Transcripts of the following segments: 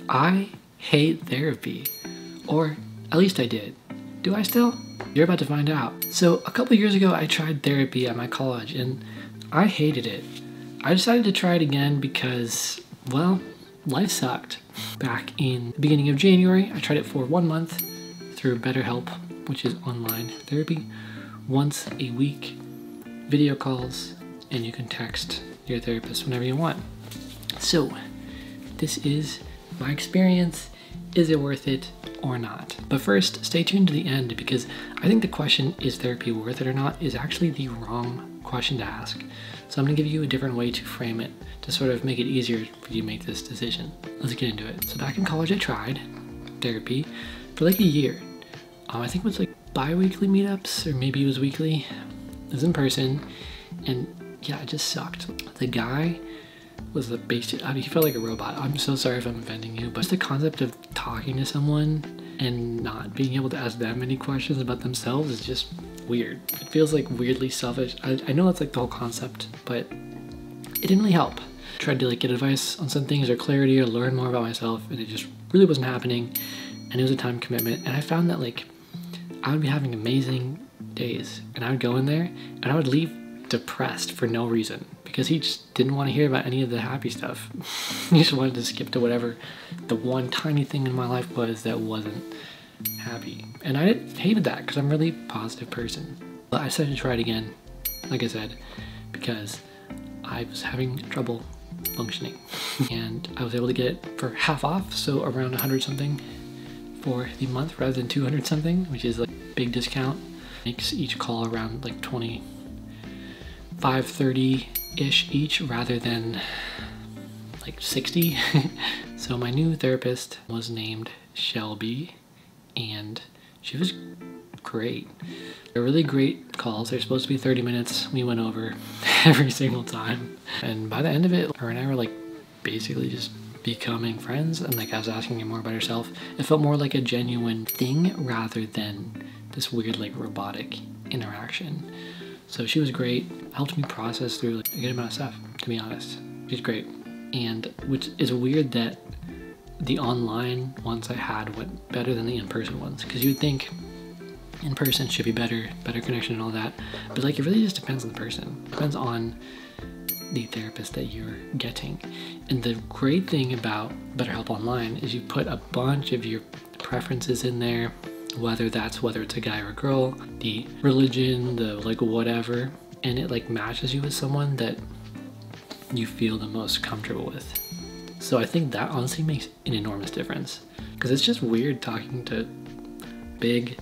I hate therapy, or at least I did. Do I still? You're about to find out. So a couple years ago, I tried therapy at my college and I hated it. I decided to try it again because, well, life sucked. Back in the beginning of January, I tried it for 1 month through BetterHelp, which is online therapy, once a week, video calls, and you can text your therapist whenever you want. So this is my experience. Is it worth it or not? But first, stay tuned to the end because I think the question, is therapy worth it or not, is actually the wrong question to ask. So I'm gonna give you a different way to frame it to sort of make it easier for you to make this decision. Let's get into it. So back in college, I tried therapy for like a year. I think it was like bi-weekly meetups, or maybe it was weekly. It was in person, and yeah, it just sucked. The guy was the basic, I mean, he felt like a robot. I'm so sorry if I'm offending you, but just the concept of talking to someone and not being able to ask them any questions about themselves is just weird. It feels like weirdly selfish. I know that's like the whole concept, but it didn't really help. I tried to like get advice on some things or clarity or learn more about myself, and it just really wasn't happening, and it was a time commitment. And I found that like I would be having amazing days and I would go in there and I would leave depressed for no reason because he just didn't want to hear about any of the happy stuff. He just wanted to skip to whatever the one tiny thing in my life was that wasn't happy. And I hated that because I'm a really positive person. But I decided to try it again, like I said, because I was having trouble functioning. And I was able to get it for half off, so around 100 something for the month rather than 200 something, which is like a big discount. Makes each call around like 25-30-ish each rather than like 60. So my new therapist was named Shelby, and she was great. They're really great calls. They're supposed to be 30 minutes. We went over every single time. And by the end of it, her and I were like basically just becoming friends, and like I was asking her more about herself. It felt more like a genuine thing rather than this weird like robotic interaction. So she was great, helped me process through like a good amount of stuff, to be honest. She's great. And which is weird that the online ones I had went better than the in-person ones, because you would think in person should be better connection and all that, but like it really just depends on the person. It depends on the therapist that you're getting. And the great thing about BetterHelp Online is you put a bunch of your preferences in there, whether it's a guy or a girl, the religion, the like whatever, and it like matches you with someone that you feel the most comfortable with. So I think that honestly makes an enormous difference, because it's just weird talking to big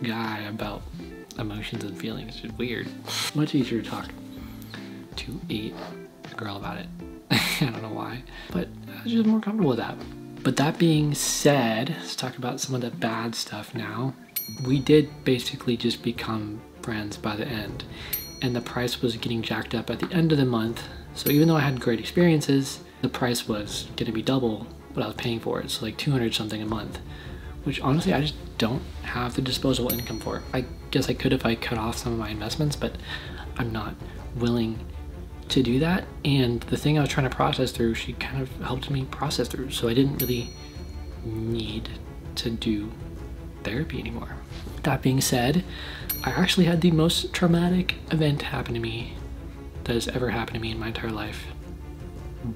guy about emotions and feelings. It's just weird. Much easier to talk to a girl about it. I don't know why, but I was just more comfortable with that. But that being said, let's talk about some of the bad stuff now. We did basically just become friends by the end, and the price was getting jacked up at the end of the month. So even though I had great experiences, the price was gonna be double what I was paying for it. So like 200 something a month, which honestly I just don't have the disposable income for. I guess I could if I cut off some of my investments, but I'm not willing to do that. And the thing I was trying to process through, she kind of helped me process through, so I didn't really need to do therapy anymore. That being said, I actually had the most traumatic event happen to me that has ever happened to me in my entire life,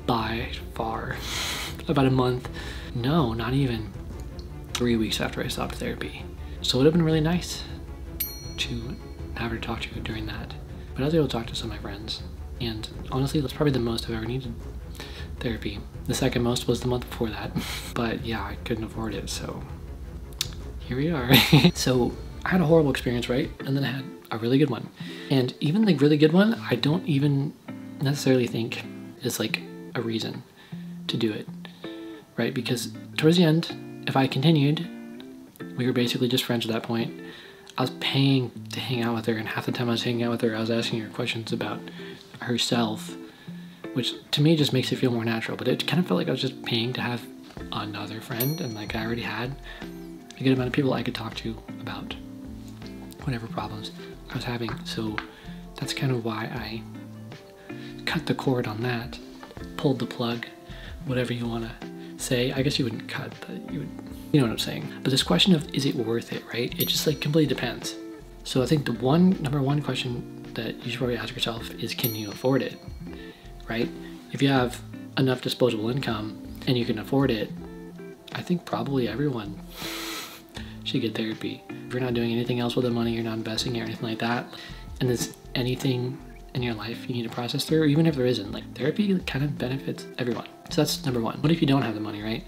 by far. About a month, no, not even 3 weeks after I stopped therapy. So it would have been really nice to have her talk to during that, but I was able to talk to some of my friends. And honestly, that's probably the most I've ever needed therapy. The second most was the month before that. But yeah, I couldn't afford it, so here we are. So I had a horrible experience, right? And then I had a really good one. And even the really good one, I don't even necessarily think is like a reason to do it, right? Because towards the end, if I continued, we were basically just friends at that point. I was paying to hang out with her, and half the time I was hanging out with her, I was asking her questions about herself, which to me just makes it feel more natural. But it kind of felt like I was just paying to have another friend, and like I already had a good amount of people I could talk to about whatever problems I was having. So that's kind of why I cut the cord on that, pulled the plug, whatever you want to say, I guess you wouldn't cut, but you know what I'm saying. But this question of, is it worth it, right? It just like completely depends. So I think the number one question that you should probably ask yourself is, can you afford it, right? If you have enough disposable income and you can afford it, I think probably everyone should get therapy. If you're not doing anything else with the money, you're not investing it or anything like that, and there's anything in your life you need to process through, or even if there isn't, like therapy kind of benefits everyone. So that's number one. What if you don't have the money, right?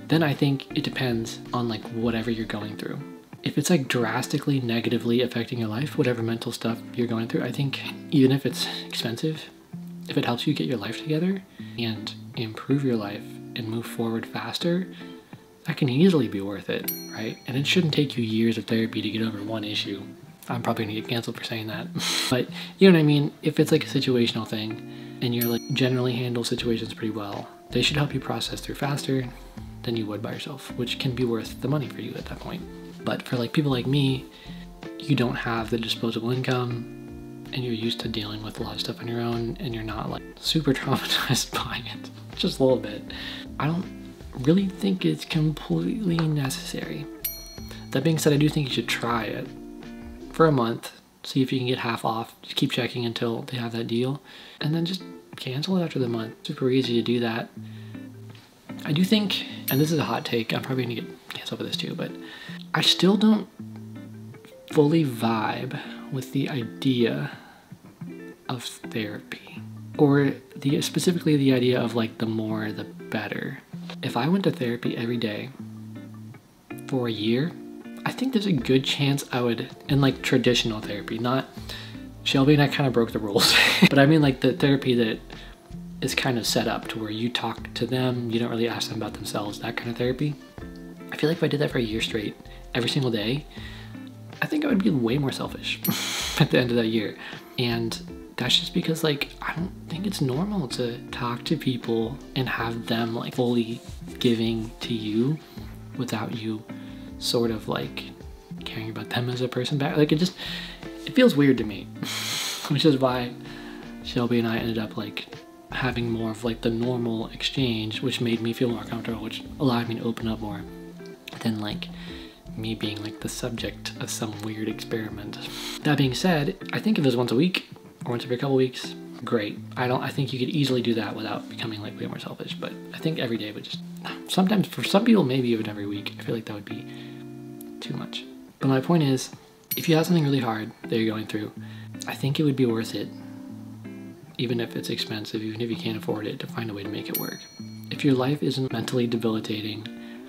Then I think it depends on like whatever you're going through. If it's like drastically negatively affecting your life, whatever mental stuff you're going through, I think even if it's expensive, if it helps you get your life together and improve your life and move forward faster, that can easily be worth it, right? And it shouldn't take you years of therapy to get over one issue. I'm probably gonna get canceled for saying that. But you know what I mean? If it's like a situational thing and you're like generally handle situations pretty well, they should help you process through faster than you would by yourself, which can be worth the money for you at that point. But for like people like me, you don't have the disposable income and you're used to dealing with a lot of stuff on your own and you're not like super traumatized by it, just a little bit. I don't really think it's completely necessary. That being said, I do think you should try it for a month, see if you can get half off, just keep checking until they have that deal, and then just cancel it after the month. Super easy to do that. I do think, and this is a hot take, I'm probably gonna get canceled for this too, but I still don't fully vibe with the idea of therapy, or specifically the idea of like the more the better. If I went to therapy every day for a year, I think there's a good chance I would, in like traditional therapy, not Shelby and I kind of broke the rules, but I mean like the therapy that is kind of set up to where you talk to them, you don't really ask them about themselves, that kind of therapy. I feel like if I did that for a year straight, every single day, I think I would be way more selfish at the end of that year. And that's just because like, I don't think it's normal to talk to people and have them like fully giving to you without you sort of like caring about them as a person back. Like it feels weird to me, which is why Shelby and I ended up like having more of like the normal exchange, which made me feel more comfortable, which allowed me to open up more than like me being like the subject of some weird experiment. That being said, I think if it was once a week or once every couple weeks, great. I think you could easily do that without becoming like way more selfish, but I think every day would just, sometimes for some people, maybe even every week, I feel like that would be too much. But my point is, if you have something really hard that you're going through, I think it would be worth it, even if it's expensive, even if you can't afford it, to find a way to make it work. If your life isn't mentally debilitating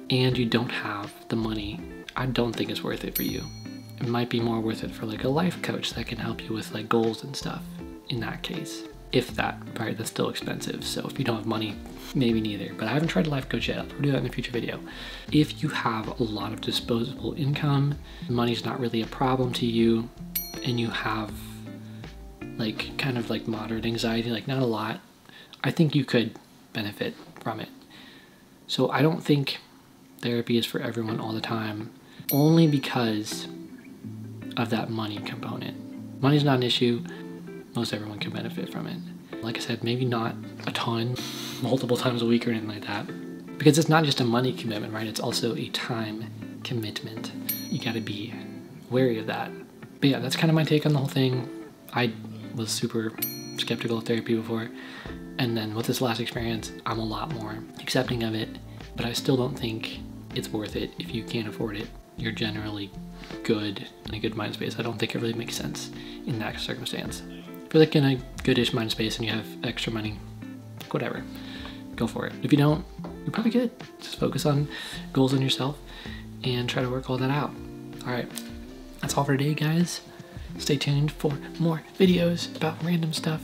and you don't have the money, I don't think it's worth it for you. It might be more worth it for like a life coach that can help you with like goals and stuff in that case. If that, right, that's still expensive. So if you don't have money, maybe neither. But I haven't tried a life coach yet. I'll probably do that in a future video. If you have a lot of disposable income, money's not really a problem to you, and you have like kind of like moderate anxiety, like not a lot, I think you could benefit from it. So I don't think therapy is for everyone all the time, only because of that money component. Money's not an issue. Most everyone can benefit from it. Like I said, maybe not a ton, multiple times a week or anything like that, because it's not just a money commitment, right? It's also a time commitment. You gotta be wary of that. But yeah, that's kind of my take on the whole thing. I was super skeptical of therapy before, and then with this last experience, I'm a lot more accepting of it, but I still don't think it's worth it if you can't afford it. You're generally good, in a good mind space. I don't think it really makes sense in that circumstance. If you're like in a goodish mind space and you have extra money, whatever, go for it. If you don't, you're probably good. Just focus on goals on yourself and try to work all that out. All right, that's all for today, guys. Stay tuned for more videos about random stuff,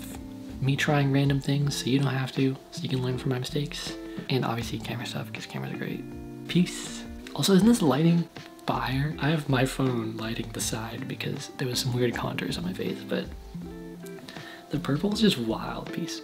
me trying random things so you don't have to, so you can learn from my mistakes, and obviously camera stuff because cameras are great. Peace. Also, isn't this lighting fire? I have my phone lighting the side because there was some weird contours on my face, but the purple is just wild. Peace.